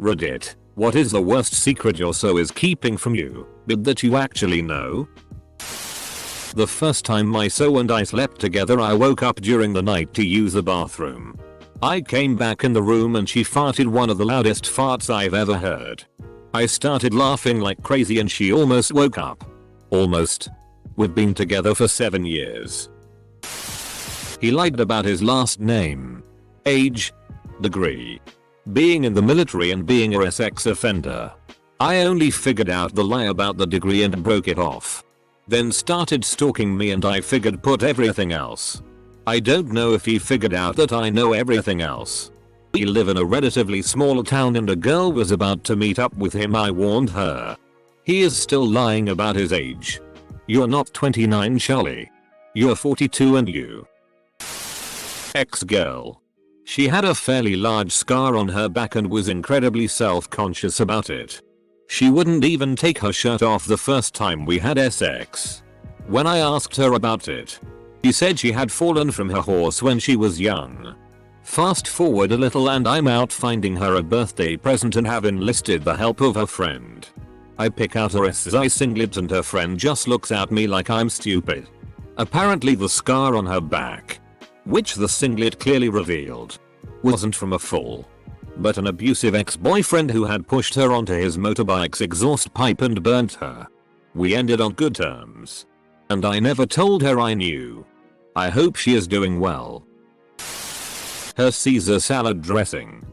Reddit, what is the worst secret your so is keeping from you, but that you actually know? The first time my so and I slept together, I woke up during the night to use the bathroom. I came back in the room and she farted one of the loudest farts I've ever heard. I started laughing like crazy and she almost woke up. Almost. We've been together for 7 years. He lied about his last name, age, degree, being in the military and being a sex offender. I only figured out the lie about the degree and broke it off. Then started stalking me and I figured put everything else. I don't know if he figured out that I know everything else. We live in a relatively small town and a girl was about to meet up with him. I warned her. He is still lying about his age. You're not 29, Charlie. You're 42 and you. Ex-girl. She had a fairly large scar on her back and was incredibly self-conscious about it. She wouldn't even take her shirt off the first time we had sex. When I asked her about it, she said she had fallen from her horse when she was young. Fast forward a little and I'm out finding her a birthday present and have enlisted the help of her friend. I pick out her SI singlet and her friend just looks at me like I'm stupid. Apparently the scar on her back, which the singlet clearly revealed, wasn't from a fall, but an abusive ex-boyfriend who had pushed her onto his motorbike's exhaust pipe and burnt her. We ended on good terms. And I never told her I knew. I hope she is doing well. Her Caesar salad dressing.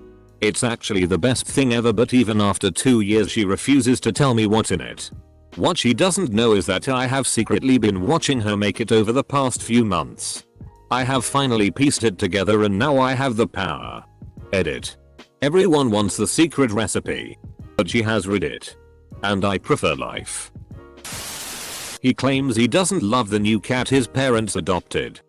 It's actually the best thing ever, but even after 2 years she refuses to tell me what's in it. What she doesn't know is that I have secretly been watching her make it over the past few months. I have finally pieced it together and now I have the power. Edit. Everyone wants the secret recipe. But she has read it. And I prefer life. He claims he doesn't love the new cat his parents adopted.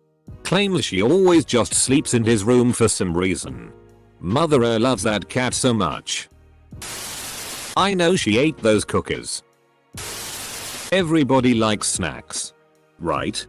Claims she always just sleeps in his room for some reason. Mother loves that cat so much. I know she ate those cookies. Everybody likes snacks. Right?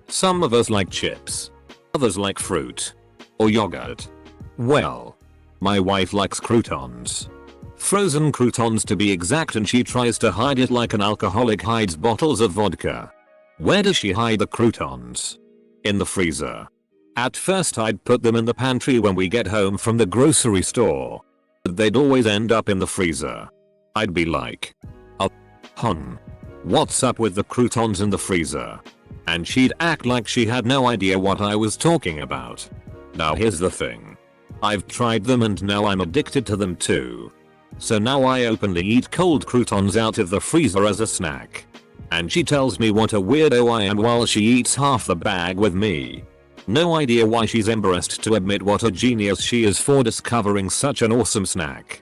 Some of us like chips. Others like fruit. Or yogurt. Well, my wife likes croutons. Frozen croutons to be exact, and she tries to hide it like an alcoholic hides bottles of vodka. Where does she hide the croutons? In the freezer. At first I'd put them in the pantry when we get home from the grocery store. But they'd always end up in the freezer. I'd be like, oh, hon, what's up with the croutons in the freezer? And she'd act like she had no idea what I was talking about. Now here's the thing. I've tried them and now I'm addicted to them too. So now I openly eat cold croutons out of the freezer as a snack. And she tells me what a weirdo I am while she eats half the bag with me. No idea why she's embarrassed to admit what a genius she is for discovering such an awesome snack.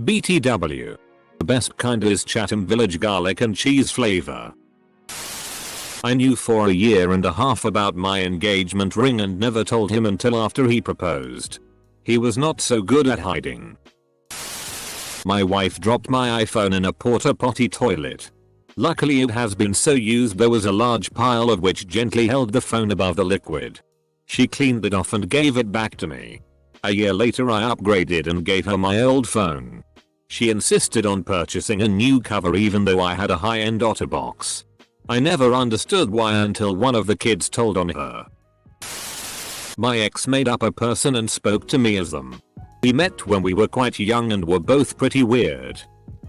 BTW. The best kind is Chatham Village garlic and cheese flavor. I knew for a year and a half about my engagement ring and never told him until after he proposed. He was not so good at hiding. My wife dropped my iPhone in a porta potty toilet. Luckily it has been so used there was a large pile of which gently held the phone above the liquid. She cleaned it off and gave it back to me. A year later I upgraded and gave her my old phone. She insisted on purchasing a new cover even though I had a high-end OtterBox. I never understood why until one of the kids told on her. My ex made up a person and spoke to me as them. We met when we were quite young and were both pretty weird.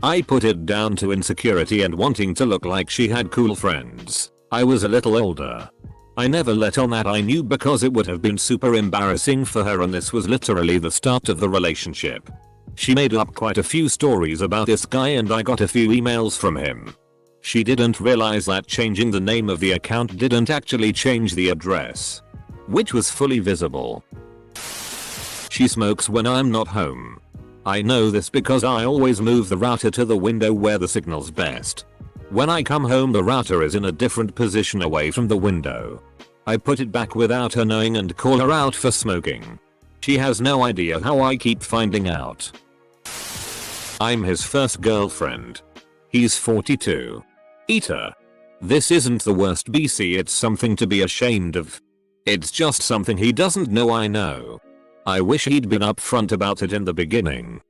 I put it down to insecurity and wanting to look like she had cool friends. I was a little older. I never let on that I knew because it would have been super embarrassing for her, and this was literally the start of the relationship. She made up quite a few stories about this guy and I got a few emails from him. She didn't realize that changing the name of the account didn't actually change the address, which was fully visible. She smokes when I'm not home. I know this because I always move the router to the window where the signal's best. When I come home the router is in a different position away from the window. I put it back without her knowing and call her out for smoking. She has no idea how I keep finding out. I'm his first girlfriend. He's 42. Eater. This isn't the worst BC, it's something to be ashamed of. It's just something he doesn't know I know. I wish he'd been upfront about it in the beginning.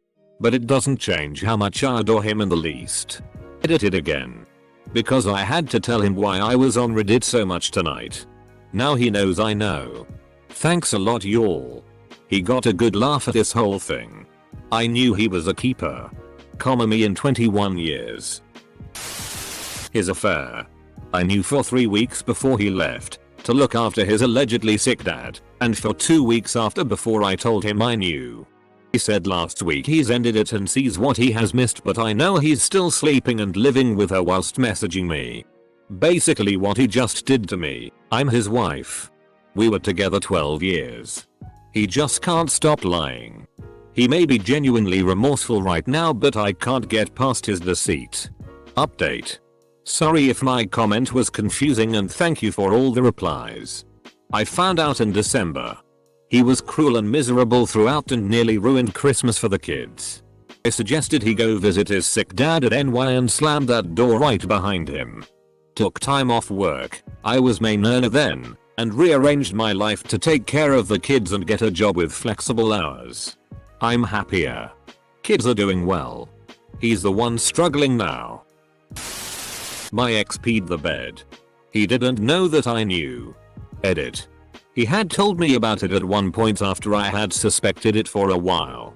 But it doesn't change how much I adore him in the least. Edited again. Because I had to tell him why I was on Reddit so much tonight. Now he knows I know. Thanks a lot y'all. He got a good laugh at this whole thing. I knew he was a keeper. Me in 21 years. His affair. I knew for 3 weeks before he left to look after his allegedly sick dad, and for 2 weeks after before I told him I knew. He said last week he's ended it and sees what he has missed, but I know he's still sleeping and living with her whilst messaging me. Basically what he just did to me. I'm his wife. We were together 12 years. He just can't stop lying. He may be genuinely remorseful right now, but I can't get past his deceit. Update. Sorry if my comment was confusing and thank you for all the replies. I found out in December. He was cruel and miserable throughout and nearly ruined Christmas for the kids. I suggested he go visit his sick dad at NY and slammed that door right behind him. Took time off work, I was main earner then, and rearranged my life to take care of the kids and get a job with flexible hours. I'm happier. Kids are doing well. He's the one struggling now. My ex peed the bed. He didn't know that I knew. Edit. He had told me about it at one point after I had suspected it for a while.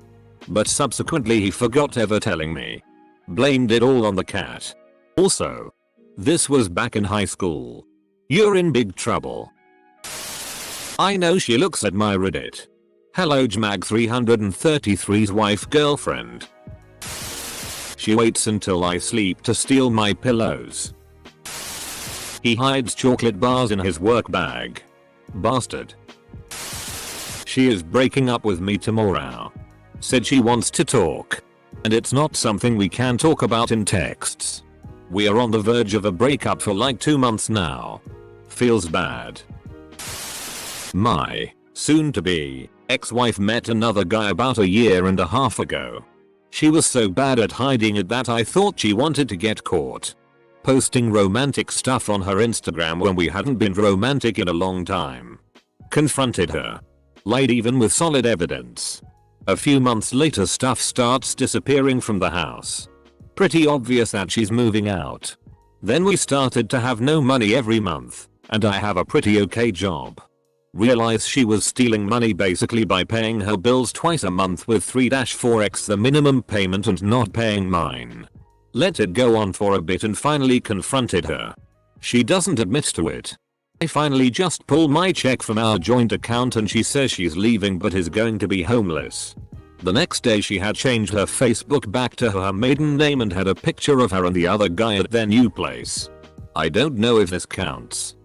But subsequently he forgot ever telling me. Blamed it all on the cat. Also, this was back in high school. You're in big trouble. I know she looks at my Reddit. Hello Jmag333's wife girlfriend. She waits until I sleep to steal my pillows. He hides chocolate bars in his work bag. Bastard. She is breaking up with me tomorrow. Said she wants to talk. And it's not something we can talk about in texts. We are on the verge of a breakup for like 2 months now. Feels bad. My soon-to-be ex-wife met another guy about a year and a half ago. She was so bad at hiding it that I thought she wanted to get caught. Posting romantic stuff on her Instagram when we hadn't been romantic in a long time. Confronted her. Lied even with solid evidence. A few months later stuff starts disappearing from the house. Pretty obvious that she's moving out. Then we started to have no money every month, and I have a pretty okay job. Realized she was stealing money basically by paying her bills twice a month with 3-4x the minimum payment and not paying mine. Let it go on for a bit and finally confronted her. She doesn't admit to it. I finally just pull my check from our joint account and she says she's leaving but is going to be homeless. The next day she had changed her Facebook back to her maiden name and had a picture of her and the other guy at their new place. I don't know if this counts.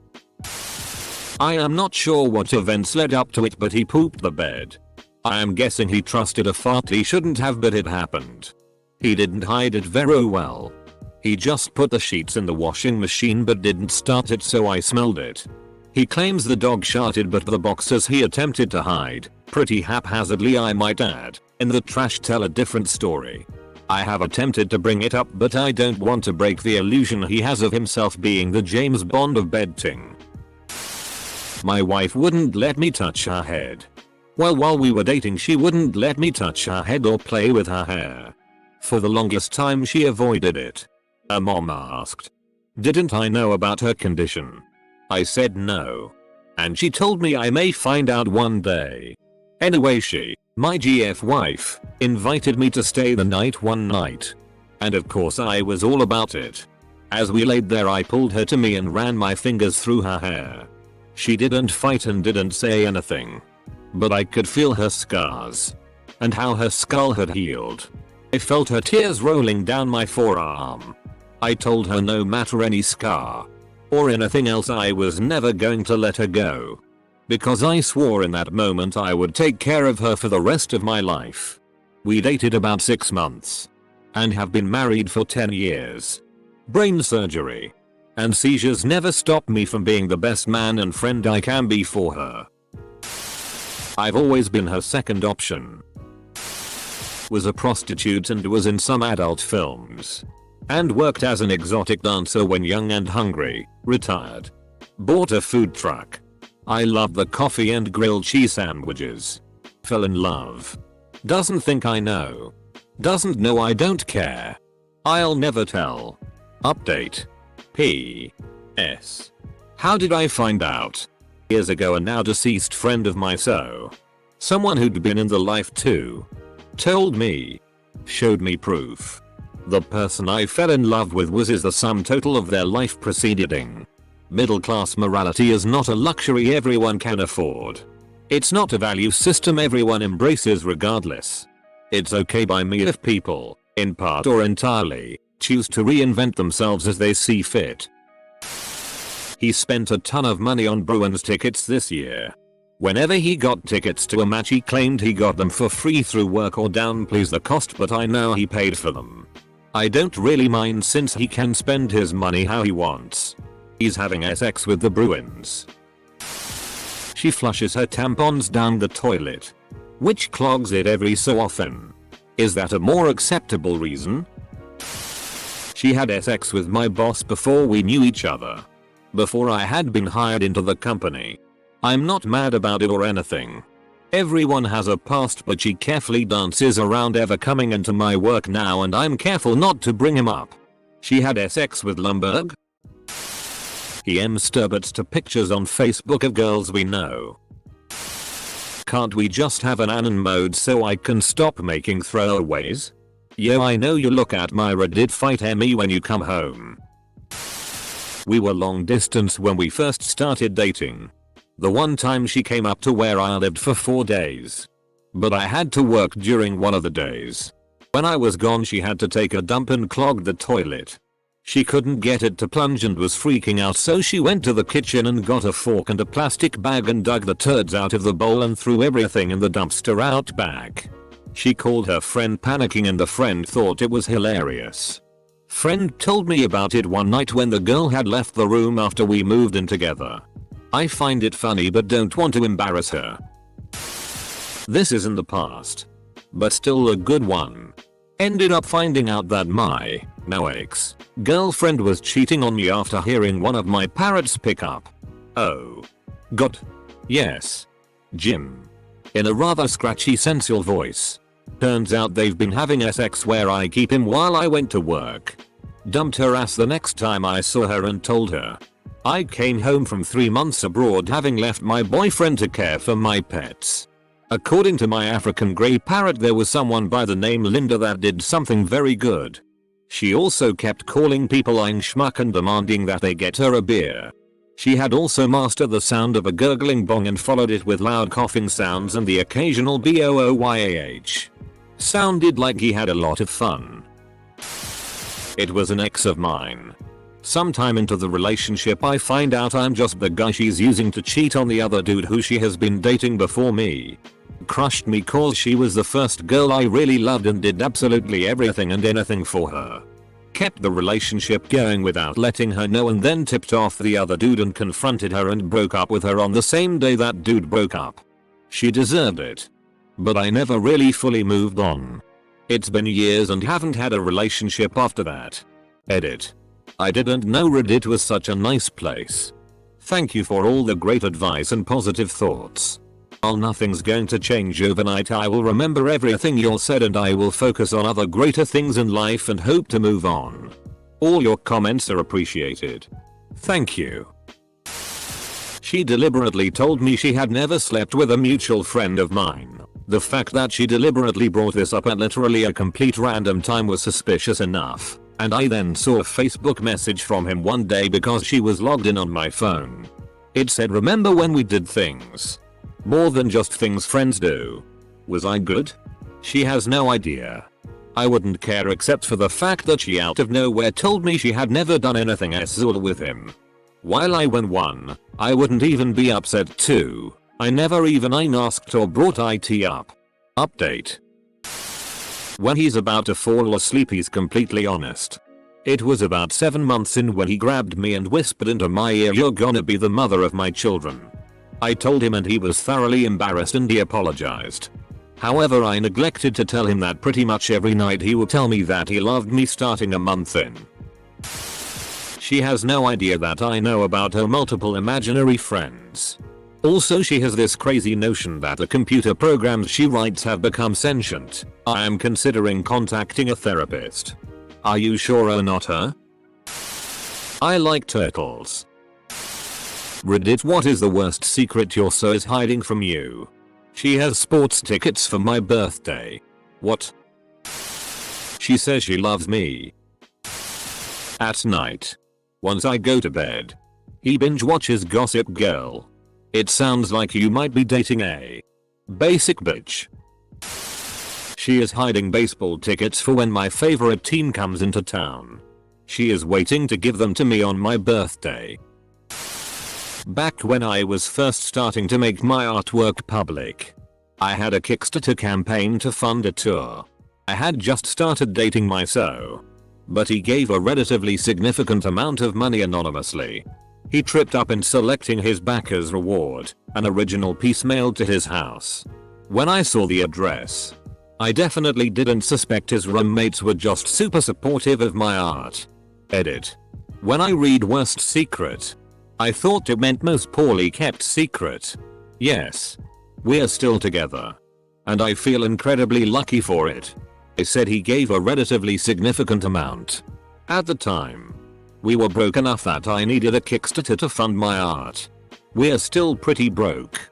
I am not sure what events led up to it, but he pooped the bed. I am guessing he trusted a fart he shouldn't have, but it happened. He didn't hide it very well. He just put the sheets in the washing machine but didn't start it, so I smelled it. He claims the dog sharted, but the boxes he attempted to hide, pretty haphazardly I might add, in the trash tell a different story. I have attempted to bring it up, but I don't want to break the illusion he has of himself being the James Bond of bedding. My wife wouldn't let me touch her head. Well, while we were dating she wouldn't let me touch her head or play with her hair. For the longest time she avoided it. Her mom asked, didn't I know about her condition? I said no. And she told me I may find out one day. Anyway, she, my GF wife, invited me to stay the night one night. And of course I was all about it. As we laid there I pulled her to me and ran my fingers through her hair. She didn't fight and didn't say anything. But I could feel her scars. And how her skull had healed. I felt her tears rolling down my forearm. I told her no matter any scar or anything else I was never going to let her go. Because I swore in that moment I would take care of her for the rest of my life. We dated about 6 months. And have been married for 10 years. Brain surgery and seizures never stopped me from being the best man and friend I can be for her. I've always been her second option. Was a prostitute and was in some adult films. And worked as an exotic dancer when young and hungry, retired. Bought a food truck. I love the coffee and grilled cheese sandwiches. Fell in love. Doesn't think I know. Doesn't know I don't care. I'll never tell. Update. P.S. How did I find out? Years ago, a now deceased friend of mine, someone who'd been in the life too, told me, showed me proof. The person I fell in love with is the sum total of their life preceding. Middle class morality is not a luxury everyone can afford. It's not a value system everyone embraces regardless. It's okay by me if people, in part or entirely, choose to reinvent themselves as they see fit. He spent a ton of money on Bruins tickets this year. Whenever he got tickets to a match, he claimed he got them for free through work or downplays the cost, but I know he paid for them. I don't really mind since he can spend his money how he wants. He's having sex with the Bruins. She flushes her tampons down the toilet, which clogs it every so often. Is that a more acceptable reason? She had sex with my boss before we knew each other. Before I had been hired into the company. I'm not mad about it or anything. Everyone has a past, but she carefully dances around ever coming into my work now, and I'm careful not to bring him up. She had sex with Lumberg? He masturbates to pictures on Facebook of girls we know. Can't we just have an anon mode so I can stop making throwaways? Yo, I know you look at my Reddit fight me when you come home. We were long distance when we first started dating. The one time she came up to where I lived for 4 days. But I had to work during one of the days. When I was gone, she had to take a dump and clogged the toilet. She couldn't get it to plunge and was freaking out, so she went to the kitchen and got a fork and a plastic bag and dug the turds out of the bowl and threw everything in the dumpster out back. She called her friend panicking, and the friend thought it was hilarious. Friend told me about it one night when the girl had left the room after we moved in together. I find it funny but don't want to embarrass her. This is in the past, but still a good one. Ended up finding out that my now ex-girlfriend was cheating on me after hearing one of my parrots pick up, "Oh God, yes, Jim," in a rather scratchy sensual voice. Turns out they've been having sex where I keep him while I went to work. Dumped her ass the next time I saw her and told her I came home from 3 months abroad, having left my boyfriend to care for my pets. According to my African grey parrot, there was someone by the name Linda that did something very good. She also kept calling people ein schmuck and demanding that they get her a beer. She had also mastered the sound of a gurgling bong and followed it with loud coughing sounds and the occasional booyah. Sounded like he had a lot of fun. It was an ex of mine. Sometime into the relationship, I find out I'm just the guy she's using to cheat on the other dude who she has been dating before me. Crushed me cause she was the first girl I really loved and did absolutely everything and anything for her. Kept the relationship going without letting her know, and then tipped off the other dude and confronted her and broke up with her on the same day that dude broke up. She deserved it. But I never really fully moved on. It's been years and haven't had a relationship after that. Edit. I didn't know Reddit was such a nice place. Thank you for all the great advice and positive thoughts. While nothing's going to change overnight, I will remember everything you said and I will focus on other greater things in life and hope to move on. All your comments are appreciated. Thank you. She deliberately told me she had never slept with a mutual friend of mine. The fact that she deliberately brought this up at literally a complete random time was suspicious enough. And I then saw a Facebook message from him one day because she was logged in on my phone. It said, "Remember when we did things? More than just things friends do." Was I good? She has no idea. I wouldn't care except for the fact that she out of nowhere told me she had never done anything sexual with him. While I went one, I wouldn't even be upset too. I never even asked or brought it up. Update. When he's about to fall asleep, he's completely honest. It was about 7 months in when he grabbed me and whispered into my ear, "You're gonna be the mother of my children." I told him and he was thoroughly embarrassed and he apologized. However, I neglected to tell him that pretty much every night he would tell me that he loved me starting a month in. She has no idea that I know about her multiple imaginary friends. Also, she has this crazy notion that the computer programs she writes have become sentient. I am considering contacting a therapist. Are you sure or not her? I like turtles. Reddit, what is the worst secret your so is hiding from you? She has sports tickets for my birthday. What? She says she loves me. At night. Once I go to bed. He binge watches Gossip Girl. It sounds like you might be dating a basic bitch. She is hiding baseball tickets for when my favorite team comes into town. She is waiting to give them to me on my birthday. Back when I was first starting to make my artwork public, I had a Kickstarter campaign to fund a tour. I had just started dating my so, but he gave a relatively significant amount of money anonymously. He tripped up in selecting his backers' reward, an original piece mailed to his house. When I saw the address, I definitely didn't suspect his roommates were just super supportive of my art. Edit. When I read worst secret, I thought it meant most poorly kept secret. Yes. We're still together. And I feel incredibly lucky for it. I said he gave a relatively significant amount. At the time, we were broke enough that I needed a Kickstarter to fund my art. We're still pretty broke.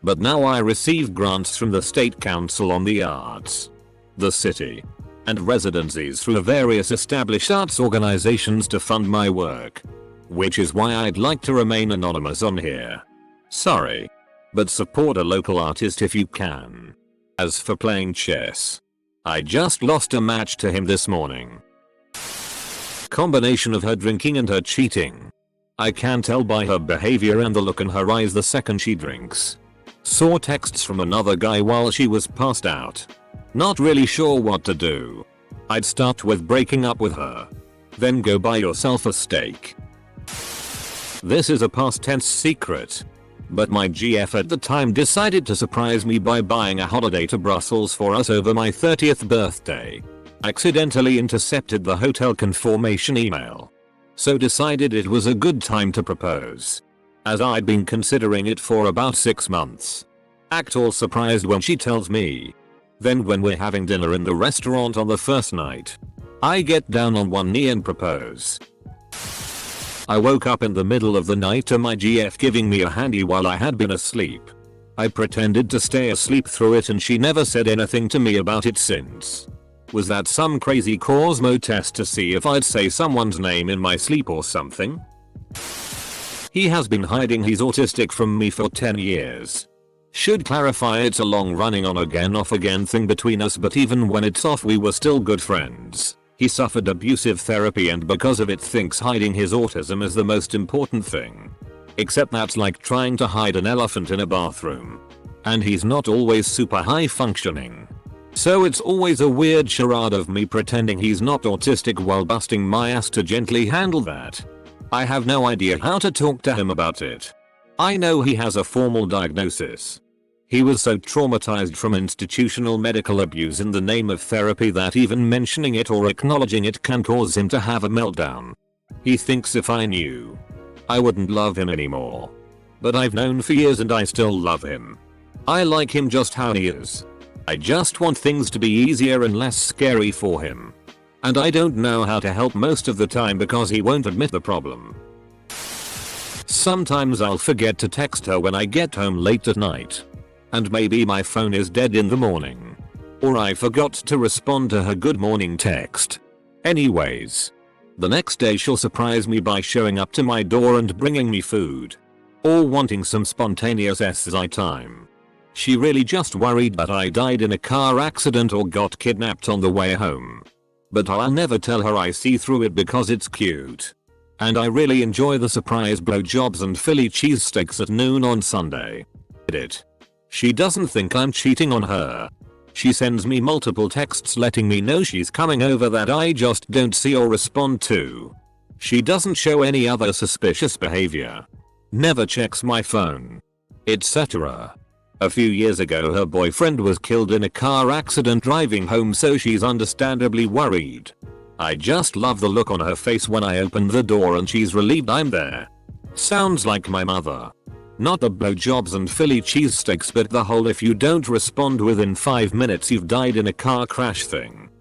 But now I receive grants from the State Council on the Arts, the city, and residencies through various established arts organizations to fund my work. Which is why I'd like to remain anonymous on here. Sorry. But support a local artist if you can. As for playing chess, I just lost a match to him this morning. Combination of her drinking and her cheating. I can tell by her behavior and the look in her eyes the second she drinks. Saw texts from another guy while she was passed out. Not really sure what to do. I'd start with breaking up with her. Then go buy yourself a steak. This is a past tense secret. But my GF at the time decided to surprise me by buying a holiday to Brussels for us over my 30th birthday. Accidentally intercepted the hotel confirmation email. So decided it was a good time to propose. As I'd been considering it for about 6 months. Act all surprised when she tells me. Then when we're having dinner in the restaurant on the first night, I get down on one knee and propose. I woke up in the middle of the night to my GF giving me a handy while I had been asleep. I pretended to stay asleep through it and she never said anything to me about it since. Was that some crazy Cosmo test to see if I'd say someone's name in my sleep or something? He has been hiding he's autistic from me for 10 years. Should clarify it's a long running on again off again thing between us, but even when it's off we were still good friends. He suffered abusive therapy and because of it thinks hiding his autism is the most important thing. Except that's like trying to hide an elephant in a bathroom. And he's not always super high functioning. So it's always a weird charade of me pretending he's not autistic while busting my ass to gently handle that. I have no idea how to talk to him about it. I know he has a formal diagnosis. He was so traumatized from institutional medical abuse in the name of therapy that even mentioning it or acknowledging it can cause him to have a meltdown. He thinks if I knew, I wouldn't love him anymore. But I've known for years and I still love him. I like him just how he is. I just want things to be easier and less scary for him. And I don't know how to help most of the time because he won't admit the problem. Sometimes I'll forget to text her when I get home late at night. And maybe my phone is dead in the morning. Or I forgot to respond to her good morning text. Anyways. The next day she'll surprise me by showing up to my door and bringing me food. Or wanting some spontaneous SI time. She really just worried that I died in a car accident or got kidnapped on the way home. But I'll never tell her I see through it because it's cute. And I really enjoy the surprise blowjobs and Philly cheesesteaks at noon on Sunday. Edit. She doesn't think I'm cheating on her. She sends me multiple texts letting me know she's coming over that I just don't see or respond to. She doesn't show any other suspicious behavior. Never checks my phone. Etc. A few years ago her boyfriend was killed in a car accident driving home, so she's understandably worried. I just love the look on her face when I open the door and she's relieved I'm there. Sounds like my mother. Not the blowjobs and Philly cheesesteaks, but the whole if you don't respond within 5 minutes you've died in a car crash thing.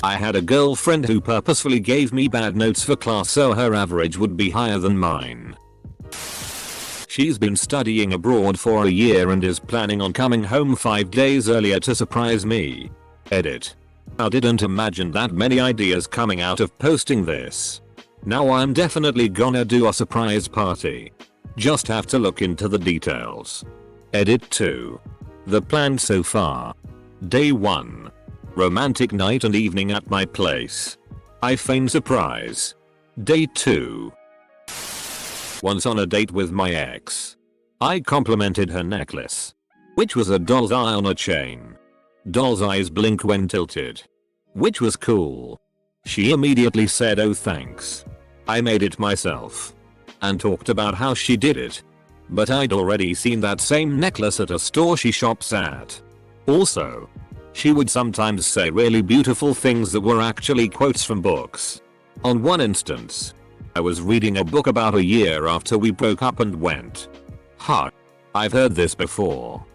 I had a girlfriend who purposefully gave me bad notes for class so her average would be higher than mine. She's been studying abroad for a year and is planning on coming home 5 days earlier to surprise me. Edit. I didn't imagine that many ideas coming out of posting this. Now I'm definitely gonna do a surprise party. Just have to look into the details. Edit 2. The plan so far. Day 1. Romantic night and evening at my place. I feign surprise. Day 2. Once on a date with my ex. I complimented her necklace, which was a doll's eye on a chain. Doll's eyes blink when tilted, which was cool. She immediately said oh thanks. I made it myself and talked about how she did it. But I'd already seen that same necklace at a store she shops at. Also, she would sometimes say really beautiful things that were actually quotes from books. On one instance, I was reading a book about a year after we broke up and went, "Huh, I've heard this before."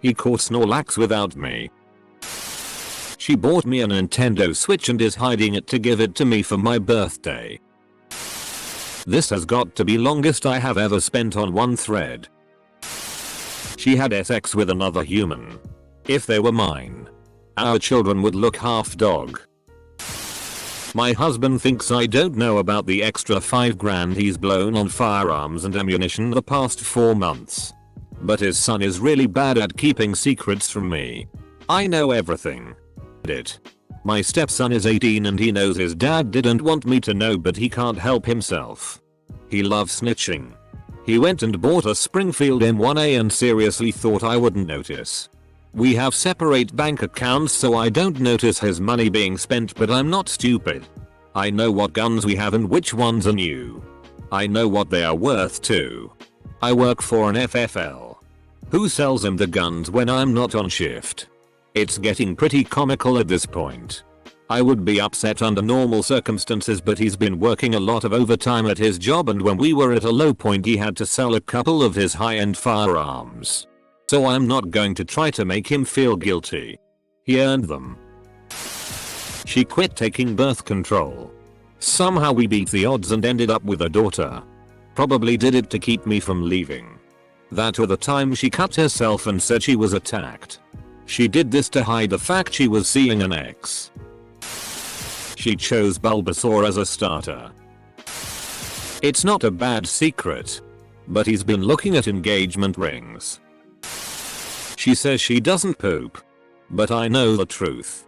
He caught Snorlax without me. She bought me a Nintendo Switch and is hiding it to give it to me for my birthday. This has got to be longest I have ever spent on one thread. She had sex with another human. If they were mine, our children would look half dog. My husband thinks I don't know about the extra $5,000 he's blown on firearms and ammunition the past 4 months. But his son is really bad at keeping secrets from me. I know everything. My stepson is 18 and he knows his dad didn't want me to know, but he can't help himself. He loves snitching. He went and bought a Springfield M1A and seriously thought I wouldn't notice. We have separate bank accounts so I don't notice his money being spent, but I'm not stupid. I know what guns we have and which ones are new. I know what they are worth too. I work for an FFL. Who sells him the guns when I'm not on shift? It's getting pretty comical at this point. I would be upset under normal circumstances, but he's been working a lot of overtime at his job, and when we were at a low point he had to sell a couple of his high-end firearms. So I'm not going to try to make him feel guilty. He earned them. She quit taking birth control. Somehow we beat the odds and ended up with a daughter. Probably did it to keep me from leaving. That or the time she cut herself and said she was attacked. She did this to hide the fact she was seeing an ex. She chose Bulbasaur as a starter. It's not a bad secret, but he's been looking at engagement rings. She says she doesn't poop, but I know the truth.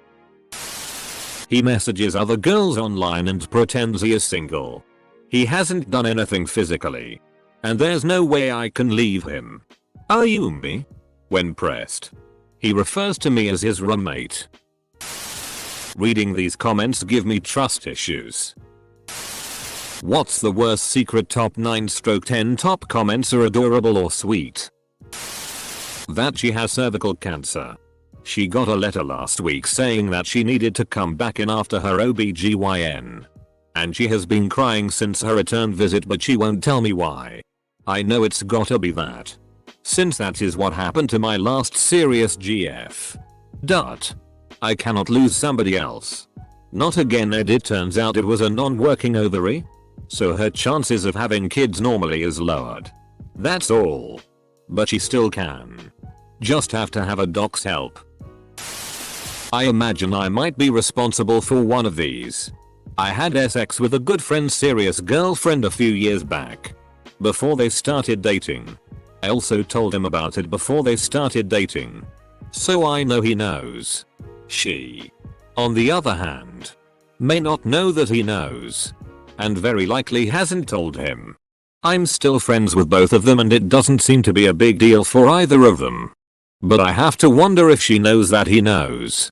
He messages other girls online and pretends he is single. He hasn't done anything physically, and there's no way I can leave him. Are you me? When pressed, he refers to me as his roommate. Reading these comments give me trust issues. What's the worst secret? Top 9/10 top comments are adorable or sweet. That she has cervical cancer. She got a letter last week saying that she needed to come back in after her OBGYN. And she has been crying since her return visit, but she won't tell me why. I know it's gotta be that, since that is what happened to my last serious GF. I cannot lose somebody else. Not again. It turns out it was a non-working ovary, so her chances of having kids normally is lowered. That's all. But she still can. Just have to have a doc's help. I imagine I might be responsible for one of these. I had sex with a good friend's serious girlfriend a few years back, before they started dating. I also told him about it before they started dating, so I know he knows. She, on the other hand, may not know that he knows, and very likely hasn't told him. I'm still friends with both of them and it doesn't seem to be a big deal for either of them. But I have to wonder if she knows that he knows.